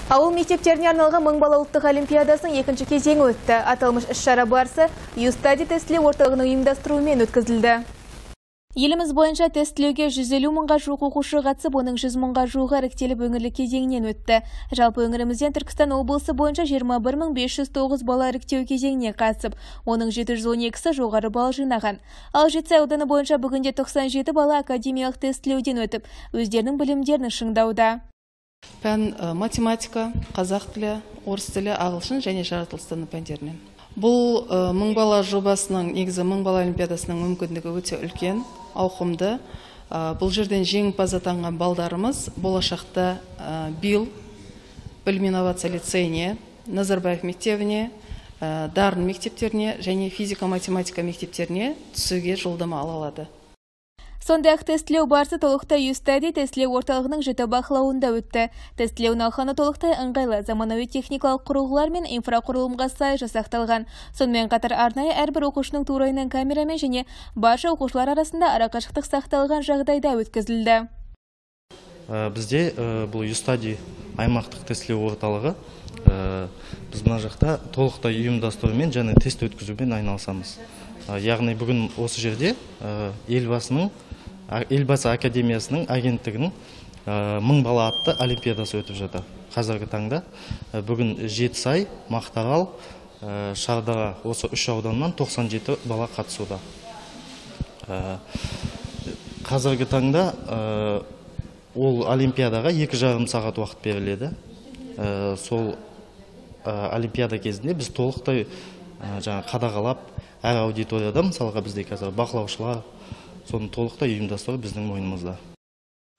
Ауыл мектептеріне арналған мың бала ұлттық олимпиадасының екінші кезеңі өтті. Аталмыш іс-шара барысы Юстади тестілеу орталығының ұйымдастыруымен өткізілді. Еліміз бойынша тестілеуге 150 мыңға жуық оқушы қатысып, оның 100 мыңға жуығы іріктеліп өңірлік кезеңінен өтті. Жалпы өңірімізден Түркістан облысы бойынша 21.509 бала іріктеу кезеңіне қатысып, оның 712-сі жоғары балл жинаған. Ал Жетісай ауданы бойынша бүгінде 97 бала академиялық тестілеуден өтіп, өздерінің білімдерін шыңдауда. Пән математика, қазақ тілі, орыс тілі, ағылшын және жаратылыстану пәндерінен. Бұл мың бала жобасының, негізі мың бала олимпиадасының мүмкіндігі өте үлкен, ауқымды. Бұл жерден жеңімпаз атанған балдарымыз болашақта БИЛ, білім инновация лицейіне, Назарбаев мектебіне, Дарын мектептеріне және физика-математика мектептеріне түсуге жолдама ала алады. Сондай-ақ тестілеу барысы толықтай Юстади тестілеу орталығының жіті бақылауында өтті. Тестілеу науқаны толықтай ыңғайлы, заманауи техникалық құрылғылар мен инфрақұрылымға сай жасақталған. Сонымен қатар арнайы әрбір оқушының турайынан камерамен және барша оқушылар арасында арақашықтық сақталған жағдайда өткізілді. Бізде бұл Юстади аймақтық тестілеу орталығы біз мына жақта толықтай ұйымдастырумен және тест өткізумен айналысамыз. Яғни бүгін осы жерде Елбасы академиясының агенттігінің мың бала атты олимпиадасы өтіп жатыр. Қазіргі таңда бүгін Жетісай, Мақтаарал, Шардара осы 3 ауданнан 97 бала қатысуда. Қазіргі таңда ол олимпиадаға 2,5 сағат уақыт беріледі. Сол олимпиада кезінде біз толықтай қадағалап, әр аудиторияда мысалға бізде қазір бақылаушылар, соны толықтай ұйымдастыру біздің мойнымызда.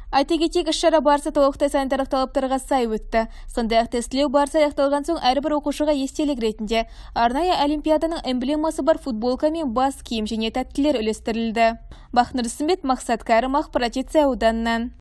Айта кетейік, іс-шара барысы толықтай санитарлық талаптарға сай өтті. Сондай-ақ тестілеу барысы аяқталған соң әрбір оқушыға естелік ретінде арнайы олимпиаданың эмблемасы бар футболка мен бас киім және тәттілер үлестірілді. Бақнұр Ісімбет, Мақсат Кәрім, ақпарат Жетісай ауданынан.